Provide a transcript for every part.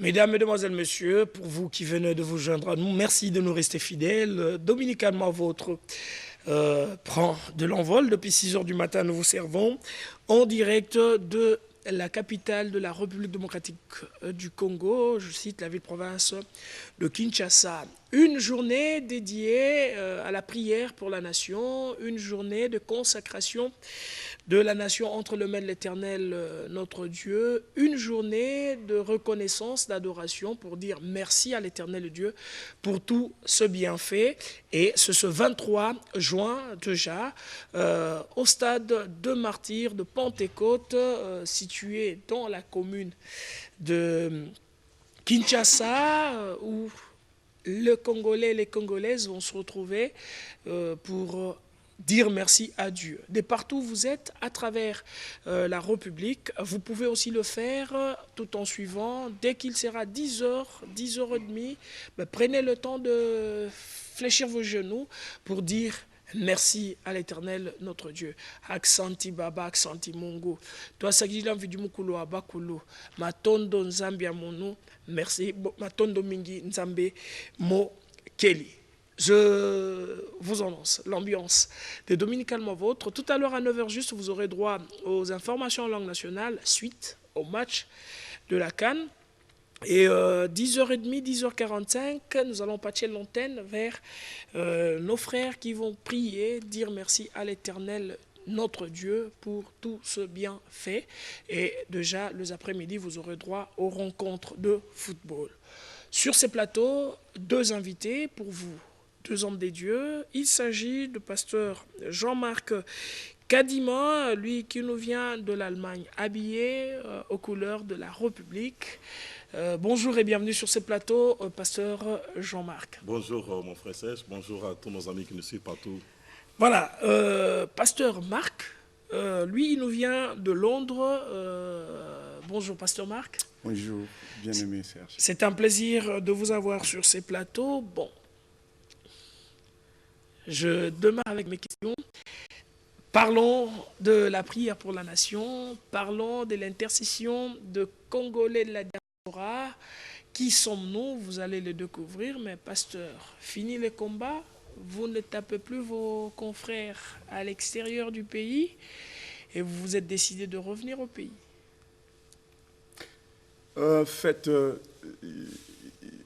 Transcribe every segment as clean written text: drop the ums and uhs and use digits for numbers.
Mesdames, Mesdemoiselles, Messieurs, pour vous qui venez de vous joindre à nous, merci de nous rester fidèles. Dominicalement Vôtre prend de l'envol. Depuis 6 heures du matin, nous vous servons en direct de la capitale de la République démocratique du Congo, je cite la ville-province de Kinshasa. Une journée dédiée à la prière pour la nation, une journée de consacration de la nation entre les mains de l'Éternel, notre Dieu, une journée de reconnaissance, d'adoration pour dire merci à l'Éternel Dieu pour tout ce bienfait. Et c'est ce 23 juin déjà, au stade de martyrs de Pentecôte, situé dans la commune de Kinshasa, où les Congolais et les Congolaises vont se retrouver pour dire merci à Dieu. De partout où vous êtes, à travers la République, vous pouvez aussi le faire tout en suivant. Dès qu'il sera 10h, 10h30, prenez le temps de fléchir vos genoux pour dire merci à l'Éternel, notre Dieu. Aksanti Baba, Aksanti Mungu. Toi, Sagila Vidumukulo Abakulo, Matondo Nzambia Mono, merci, Matondo Mingi Nzambe Mo Kelly. Je vous annonce l'ambiance de Dominicalement Vôtre. Tout à l'heure à 9h juste, vous aurez droit aux informations en langue nationale, suite au match de la CAN. Et 10h30, 10h45, nous allons patcher l'antenne vers nos frères qui vont prier, dire merci à l'Éternel, notre Dieu, pour tout ce bien fait. Et déjà, les après-midi, vous aurez droit aux rencontres de football. Sur ces plateaux, 2 invités pour vous. 2 hommes des dieux. Il s'agit du pasteur Jean-Marc Kadima, lui qui nous vient de l'Allemagne, habillé aux couleurs de la République. Bonjour et bienvenue sur ce plateau, pasteur Jean-Marc. Bonjour mon frère Serge, bonjour à tous nos amis qui nous suivent partout. Voilà, pasteur Marc, lui il nous vient de Londres. Bonjour pasteur Marc. Bonjour, bien-aimé Serge. C'est un plaisir de vous avoir sur ces plateaux. Bon, je démarre avec mes questions. Parlons de la prière pour la nation, parlons de l'intercession de Congolais de la diaspora. Qui sommes-nous? Vous allez le découvrir, mais pasteur, fini le combat, vous ne tapez plus vos confrères à l'extérieur du pays et vous vous êtes décidé de revenir au pays.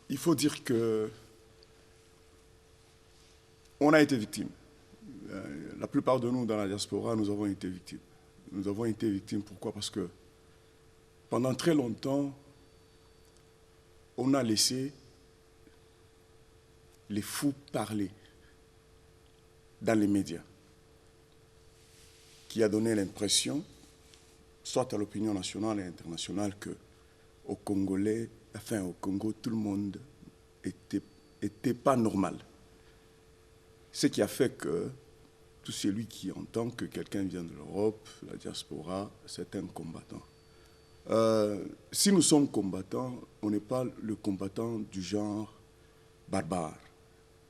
Il faut dire que on a été victime. La plupart de nous dans la diaspora, nous avons été victimes. Nous avons été victimes, pourquoi? Parce que pendant très longtemps, on a laissé les fous parler dans les médias, qui a donné l'impression, soit à l'opinion nationale et internationale, que au Congolais, enfin au Congo, tout le monde était pas normal. Ce qui a fait que tout celui qui entend que quelqu'un vient de l'Europe, la diaspora, c'est un combattant. Si nous sommes combattants, on n'est pas le combattant du genre barbare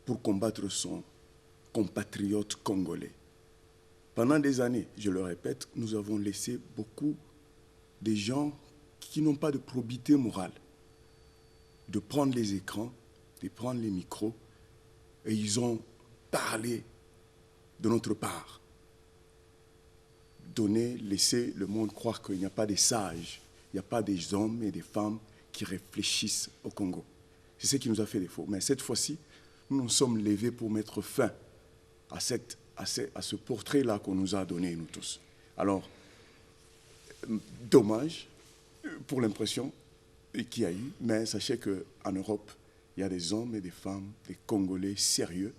pour combattre son compatriote congolais. Pendant des années, je le répète, nous avons laissé beaucoup de gens qui n'ont pas de probité morale de prendre les écrans, de prendre les micros, et ils ont parlé de notre part. Laisser le monde croire qu'il n'y a pas de sages, il n'y a pas des hommes et des femmes qui réfléchissent au Congo. C'est ce qui nous a fait défaut. Mais cette fois-ci, nous nous sommes levés pour mettre fin à ce portrait-là qu'on nous a donné, nous tous. Alors, dommage pour l'impression qu'il y a eu, mais sachez qu'en Europe, il y a des hommes et des femmes, des Congolais sérieux,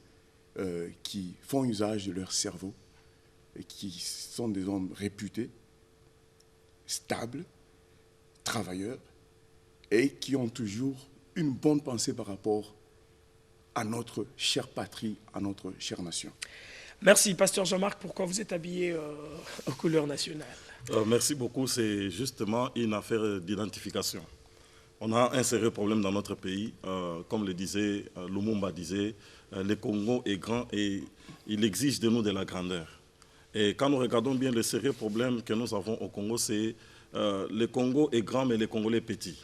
qui font usage de leur cerveau et qui sont des hommes réputés, stables, travailleurs et qui ont toujours une bonne pensée par rapport à notre chère patrie, à notre chère nation. Merci, pasteur Jean-Marc. Pourquoi vous êtes habillé aux couleurs nationales? Merci beaucoup. C'est justement une affaire d'identification. On a un sérieux problème dans notre pays. Comme le disait Lumumba disait, le Congo est grand et il exige de nous de la grandeur. Et quand nous regardons bien le sérieux problème que nous avons au Congo, c'est le Congo est grand mais le Congolais est petit.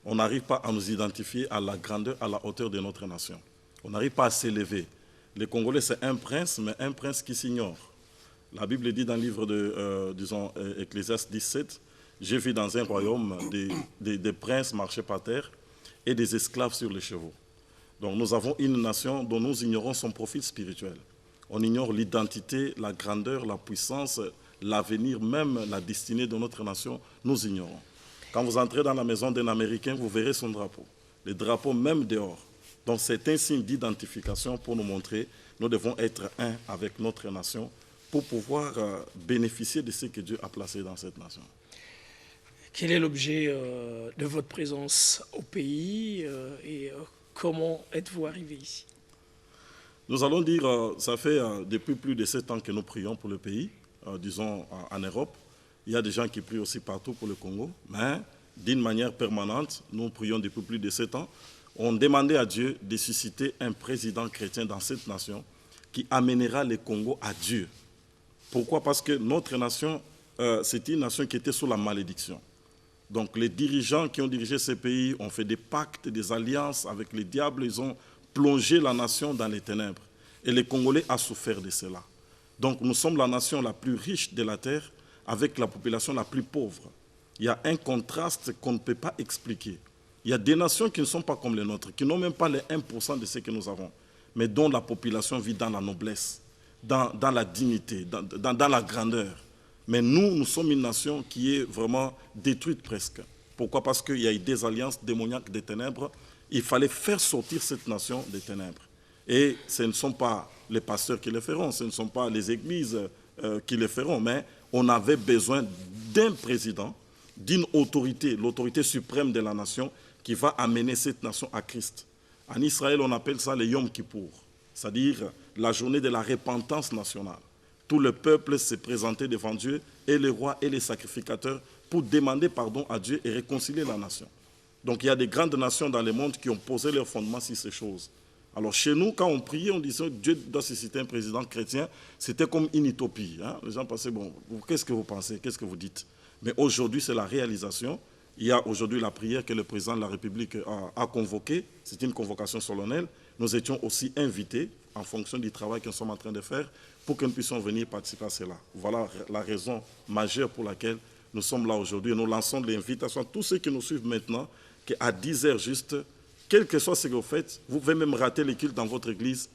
on n'arrive pas à nous identifier à la grandeur, à la hauteur de notre nation. On n'arrive pas à s'élever. Les Congolais, c'est un prince, mais un prince qui s'ignore. La Bible dit dans le livre de, disons, Ecclésiaste 17, « J'ai vu dans un royaume des princes marcher par terre et des esclaves sur les chevaux. » Donc nous avons une nation dont nous ignorons son profil spirituel. On ignore l'identité, la grandeur, la puissance, l'avenir, même la destinée de notre nation, nous ignorons. Quand vous entrez dans la maison d'un Américain, vous verrez son drapeau. Le drapeau même dehors. Donc c'est un signe d'identification pour nous montrer nous devons être un avec notre nation pour pouvoir bénéficier de ce que Dieu a placé dans cette nation. Quel est l'objet de votre présence au pays et comment êtes-vous arrivé ici? Nous allons dire, ça fait depuis plus de 7 ans que nous prions pour le pays, disons en Europe. Il y a des gens qui prient aussi partout pour le Congo, mais d'une manière permanente, nous prions depuis plus de 7 ans. On demandait à Dieu de susciter un président chrétien dans cette nation qui amènera le Congo à Dieu. Pourquoi? Parce que notre nation, c'était une nation qui était sous la malédiction. Donc les dirigeants qui ont dirigé ces pays ont fait des pactes, des alliances avec les diables, ils ont plongé la nation dans les ténèbres. Et les Congolais ont souffert de cela. Donc nous sommes la nation la plus riche de la terre avec la population la plus pauvre. Il y a un contraste qu'on ne peut pas expliquer. Il y a des nations qui ne sont pas comme les nôtres, qui n'ont même pas les 1% de ce que nous avons, mais dont la population vit dans la noblesse, dans la dignité, dans la grandeur. Mais nous sommes une nation qui est vraiment détruite presque. Pourquoi? Parce qu'il y a eu des alliances démoniaques des ténèbres. Il fallait faire sortir cette nation des ténèbres. Et ce ne sont pas les pasteurs qui le feront, ce ne sont pas les églises qui le feront, mais on avait besoin d'un président, d'une autorité, l'autorité suprême de la nation, qui va amener cette nation à Christ. En Israël, on appelle ça le Yom Kippour, c'est-à-dire la journée de la repentance nationale. Tout le peuple s'est présenté devant Dieu, et les rois et les sacrificateurs, pour demander pardon à Dieu et réconcilier la nation. Donc il y a des grandes nations dans le monde qui ont posé leurs fondements sur ces choses. Alors chez nous, quand on priait, on disait Dieu doit susciter un président chrétien, c'était comme une utopie. Hein? Les gens pensaient, bon, qu'est-ce que vous pensez, qu'est-ce que vous dites? Mais aujourd'hui, c'est la réalisation. Il y a aujourd'hui la prière que le président de la République a convoquée. C'est une convocation solennelle. Nous étions aussi invités, en fonction du travail que nous sommes en train de faire, pour que nous puissions venir participer à cela. Voilà la raison majeure pour laquelle nous sommes là aujourd'hui. Nous lançons l'invitation à tous ceux qui nous suivent maintenant, qu'à 10 heures juste, quel que soit ce que vous faites, vous pouvez même rater les cultes dans votre église,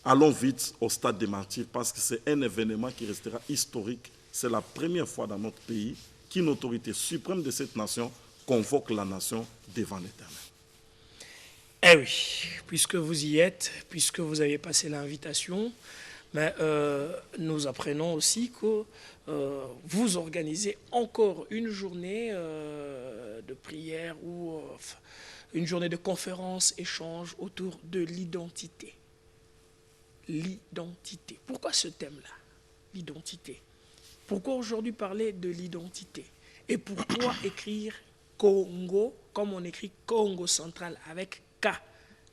allons vite au stade des martyrs, parce que c'est un événement qui restera historique. C'est la première fois dans notre pays qu'une autorité suprême de cette nation convoque la nation devant l'Éternel. Eh oui, puisque vous y êtes, puisque vous avez passé l'invitation, mais nous apprenons aussi que vous organisez encore une journée de prière ou une journée de conférence, échange autour de l'identité. L'identité. Pourquoi ce thème-là? L'identité. Pourquoi aujourd'hui parler de l'identité? Et pourquoi écrire Congo comme on écrit Congo central avec K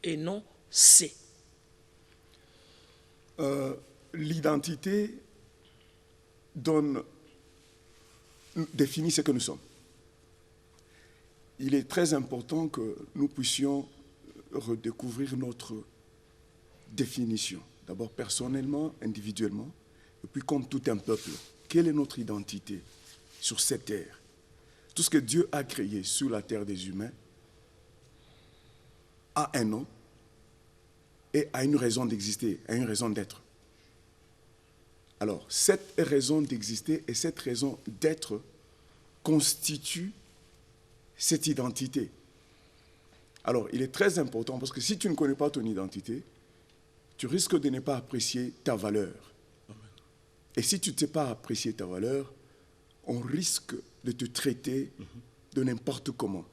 et non C? L'identité définit ce que nous sommes. Il est très important que nous puissions redécouvrir notre définition. D'abord personnellement, individuellement, et puis comme tout un peuple. Quelle est notre identité sur cette terre? Tout ce que Dieu a créé sur la terre des humains a un nom et a une raison d'exister, a une raison d'être. Alors, cette raison d'exister et cette raison d'être constituent cette identité. Alors, il est très important parce que si tu ne connais pas ton identité, tu risques de ne pas apprécier ta valeur. Et si tu ne sais pas apprécier ta valeur, on risque de te traiter de n'importe comment.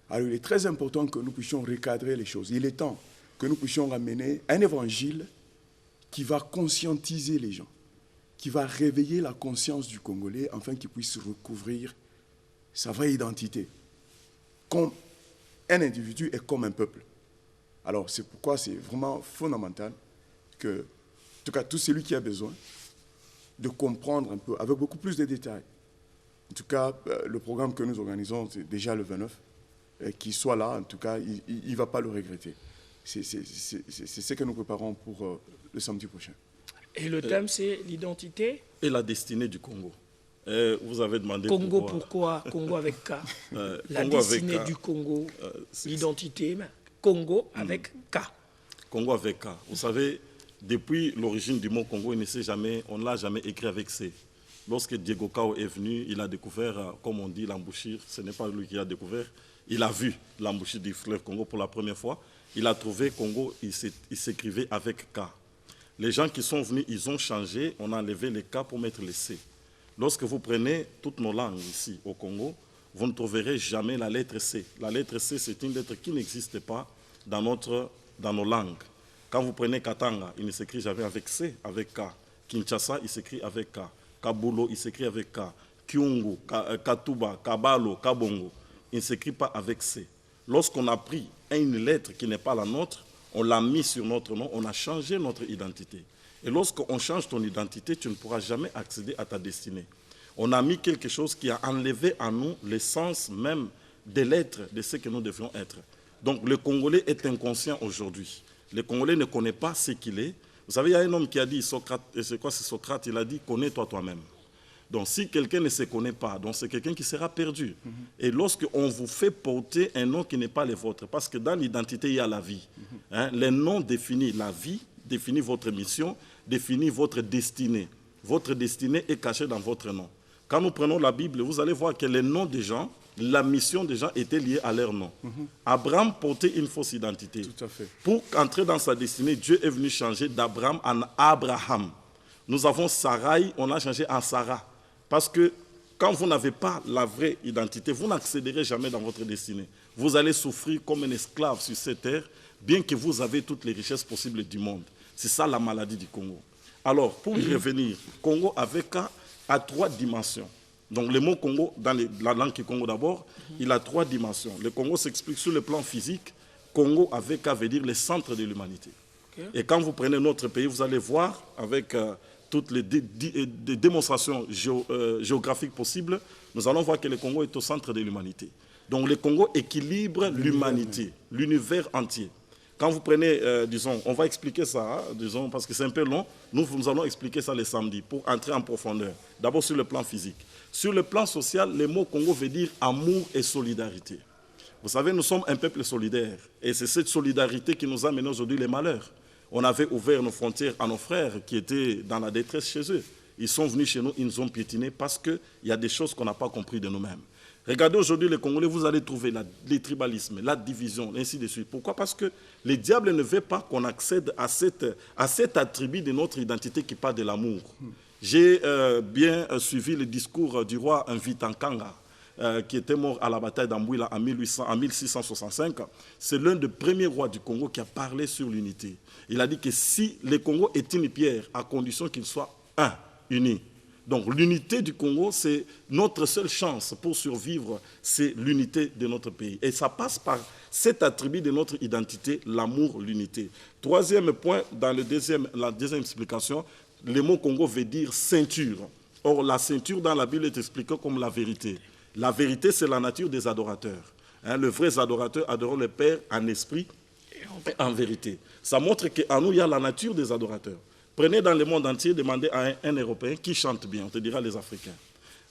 Alors, il est très important que nous puissions recadrer les choses. Il est temps que nous puissions ramener un évangile qui va conscientiser les gens, qui va réveiller la conscience du Congolais afin qu'il puisse recouvrir sa vraie identité, comme un individu et comme un peuple. Alors, c'est pourquoi c'est vraiment fondamental que, en tout cas, tout celui qui a besoin de comprendre un peu, avec beaucoup plus de détails. En tout cas, le programme que nous organisons, c'est déjà le 29. qu'il soit là, en tout cas, il ne va pas le regretter. C'est ce que nous préparons pour le samedi prochain. Et le thème, c'est l'identité et la destinée du Congo. Vous avez demandé Congo, pourquoi Congo avec K. La Congo destinée avec K. du Congo, l'identité, Congo avec K. Congo avec K. Vous savez, depuis l'origine du mot Congo, on ne l'a jamais écrit avec C. Lorsque Diego Cao est venu, il a découvert, comme on dit, l'embouchure. Ce n'est pas lui qui a découvert. Il a vu l'embouchure du fleuve Congo pour la première fois. Il a trouvé Congo, il s'écrivait avec K. Les gens qui sont venus, ils ont changé. On a enlevé les K pour mettre les C. Lorsque vous prenez toutes nos langues ici au Congo, vous ne trouverez jamais la lettre C. La lettre C, c'est une lettre qui n'existe pas dans nos langues. Quand vous prenez Katanga, il ne s'écrit jamais avec C, avec K. Kinshasa, il s'écrit avec K. Kabulo, il s'écrit avec K. Kyungu, Katuba, Kabalo, Kabongo, il ne s'écrit pas avec C. Lorsqu'on a pris une lettre qui n'est pas la nôtre, on l'a mis sur notre nom, on a changé notre identité. Et lorsqu'on change ton identité, tu ne pourras jamais accéder à ta destinée. On a mis quelque chose qui a enlevé en nous l'essence même des lettres de ce que nous devions être. Donc le Congolais est inconscient aujourd'hui. Le Congolais ne connaît pas ce qu'il est. Vous savez, il y a un homme qui a dit, Socrate, et c'est quoi, c'est Socrate, il a dit, connais-toi toi-même. Donc si quelqu'un ne se connaît pas, donc c'est quelqu'un qui sera perdu. Et lorsqu'on vous fait porter un nom qui n'est pas le vôtre, parce que dans l'identité, il y a la vie. Les noms définissent la vie, définissent votre mission, définissent votre destinée. Votre destinée est cachée dans votre nom. Quand nous prenons la Bible, vous allez voir que les noms des gens, la mission des gens était liée à leur nom. Abraham portait une fausse identité. Tout à fait. Pour entrer dans sa destinée, Dieu est venu changer d'Abraham en Abraham. Nous avons Sarai, on a changé en Sarah. Parce que quand vous n'avez pas la vraie identité, vous n'accéderez jamais dans votre destinée. Vous allez souffrir comme un esclave sur cette terre, bien que vous avez toutes les richesses possibles du monde. C'est ça la maladie du Congo. Alors, pour y revenir, Congo avec K a 3 dimensions. Donc le mot Congo, dans la langue du Congo d'abord, il a 3 dimensions. Le Congo s'explique sur le plan physique. Congo avec K veut dire le centre de l'humanité. Okay. Et quand vous prenez notre pays, vous allez voir avec toutes les démonstrations géographiques possibles, nous allons voir que le Congo est au centre de l'humanité. Donc le Congo équilibre l'humanité, l'univers entier. Quand vous prenez, disons, on va expliquer ça, disons, parce que c'est un peu long, nous allons expliquer ça le samedi pour entrer en profondeur. D'abord sur le plan physique. Sur le plan social, le mot Congo veut dire amour et solidarité. Vous savez, nous sommes un peuple solidaire. Et c'est cette solidarité qui nous a mené aujourd'hui les malheurs. On avait ouvert nos frontières à nos frères qui étaient dans la détresse chez eux. Ils sont venus chez nous, ils nous ont piétinés parce qu'il y a des choses qu'on n'a pas compris de nous-mêmes. Regardez aujourd'hui les Congolais, vous allez trouver les tribalismes, la division, ainsi de suite. Pourquoi? Parce que le diable ne veut pas qu'on accède à cet attribut de notre identité qui parle de l'amour. J'ai bien suivi le discours du roi Mvitankanga, qui était mort à la bataille d'Ambouila en 1665. C'est l'un des premiers rois du Congo qui a parlé sur l'unité. Il a dit que si le Congo est une pierre, à condition qu'il soit un, uni. Donc l'unité du Congo, c'est notre seule chance pour survivre, c'est l'unité de notre pays. Et ça passe par cet attribut de notre identité, l'amour, l'unité. Troisième point, dans la deuxième explication, le mot Congo veut dire ceinture. Or, la ceinture dans la Bible est expliquée comme la vérité. La vérité, c'est la nature des adorateurs. Les vrais adorateurs adorent le Père en esprit et en vérité. Ça montre qu'en nous, il y a la nature des adorateurs. Prenez dans le monde entier, demandez à un Européen qui chante bien, on te dira les Africains.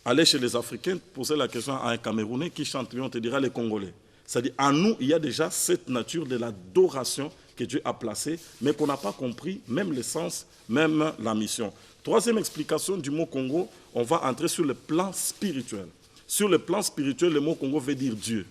Allez chez les Africains, posez la question à un Camerounais qui chante bien, on te dira les Congolais. C'est-à-dire, en nous, il y a déjà cette nature de l'adoration que Dieu a placée, mais qu'on n'a pas compris, même le sens, même la mission. Troisième explication du mot Congo, on va entrer sur le plan spirituel. Sur le plan spirituel, le mot Congo veut dire Dieu.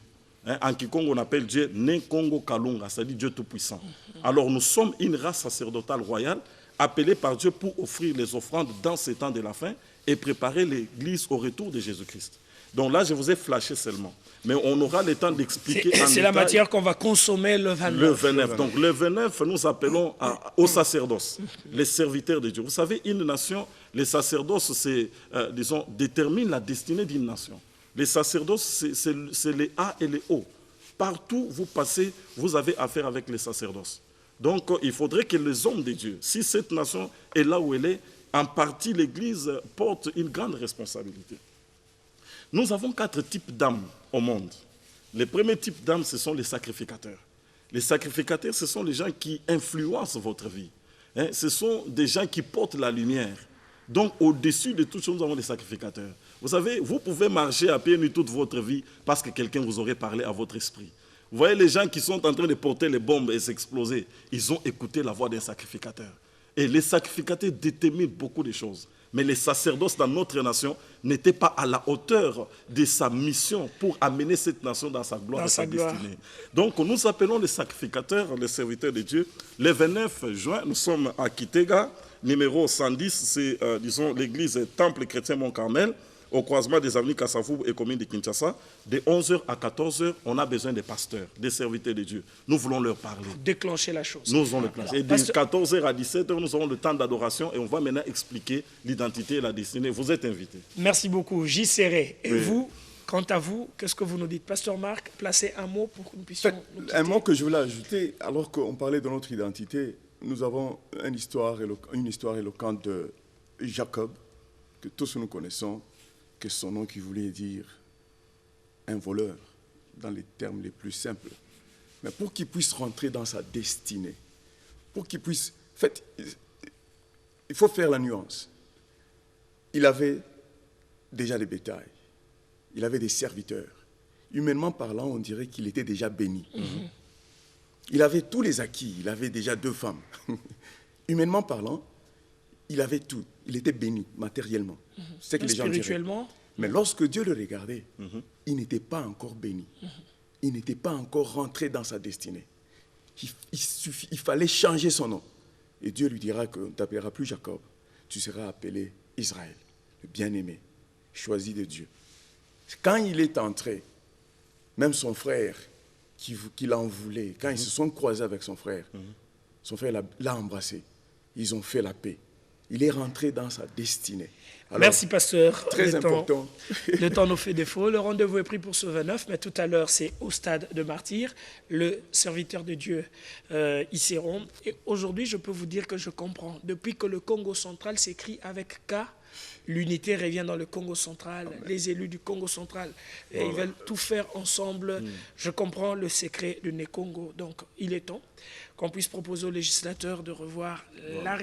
En Kikongo, on appelle Dieu Né Congo Kalunga, c'est-à-dire Dieu Tout-Puissant. Alors nous sommes une race sacerdotale royale, appelée par Dieu pour offrir les offrandes dans ces temps de la fin et préparer l'Église au retour de Jésus-Christ. Donc là, je vous ai flashé seulement. Mais on aura le temps d'expliquer en détail. C'est la matière qu'on va consommer le 29. Le 29. Donc le 29, nous appelons au sacerdoce, les serviteurs de Dieu. Vous savez, une nation, les sacerdoces, déterminent la destinée d'une nation. Les sacerdoces, c'est les A et les O. Partout où vous passez, vous avez affaire avec les sacerdoces. Donc, il faudrait que les hommes de Dieu, si cette nation est là où elle est, en partie, l'Église porte une grande responsabilité. Nous avons 4 types d'âmes au monde. Les premiers types d'âmes, ce sont les sacrificateurs. Les sacrificateurs, ce sont les gens qui influencent votre vie. Hein? Ce sont des gens qui portent la lumière. Donc, au-dessus de tout ça, nous avons des sacrificateurs. Vous savez, vous pouvez marcher à pied nus toute votre vie parce que quelqu'un vous aurait parlé à votre esprit. Vous voyez les gens qui sont en train de porter les bombes et s'exploser, ils ont écouté la voix d'un sacrificateur. Et les sacrificateurs déterminent beaucoup de choses. Mais les sacerdoces dans notre nation n'étaient pas à la hauteur de sa mission pour amener cette nation dans sa gloire et sa destinée. Donc nous appelons les sacrificateurs, les serviteurs de Dieu. Le 29 juin, nous sommes à Kitega, numéro 110, c'est disons l'église Temple chrétien Mont-Carmel, au croisement des avenues Kassavou et commune de Kinshasa. De 11h à 14h, on a besoin des pasteurs, des serviteurs de Dieu. Nous voulons leur parler. Déclencher la chose. Nous allons le déclencher. Et de 14h à 17h, nous aurons le temps d'adoration et on va maintenant expliquer l'identité et la destinée. Vous êtes invités. Merci beaucoup, J. Serré. Et vous, quant à vous, qu'est-ce que vous nous dites? Pasteur Marc, placez un mot pour que nous puissions nous quitter. Un mot que je voulais ajouter, alors qu'on parlait de notre identité, nous avons une histoire éloquente de Jacob, que tous nous connaissons, que son nom qui voulait dire un voleur, dans les termes les plus simples. Mais pour qu'il puisse rentrer dans sa destinée, pour qu'il puisse... En fait, il faut faire la nuance. Il avait déjà des bétails, il avait des serviteurs. Humainement parlant, on dirait qu'il était déjà béni. Il avait tous les acquis, il avait déjà 2 femmes. Humainement parlant, il avait tout. Il était béni matériellement. C'est que les gens spirituellement. Mais lorsque Dieu le regardait, il n'était pas encore béni. Il n'était pas encore rentré dans sa destinée. Il fallait changer son nom. Et Dieu lui dira qu'on ne t'appellera plus Jacob. Tu seras appelé Israël, le bien-aimé, choisi de Dieu. Quand il est entré, même son frère, qui l'en voulait, quand ils se sont croisés avec son frère l'a embrassé. Ils ont fait la paix. Il est rentré dans sa destinée. Alors, merci, pasteur. Très important. Le temps nous fait défaut. Le rendez-vous est pris pour ce 29, mais tout à l'heure, c'est au stade de Martyrs. Le serviteur de Dieu y seront. Et aujourd'hui, je peux vous dire que je comprends. Depuis que le Congo central s'écrit avec K, l'unité revient dans le Congo central. Les élus du Congo central, ils veulent tout faire ensemble. Je comprends le secret de Né Congo. Donc, il est temps qu'on puisse proposer aux législateurs de revoir la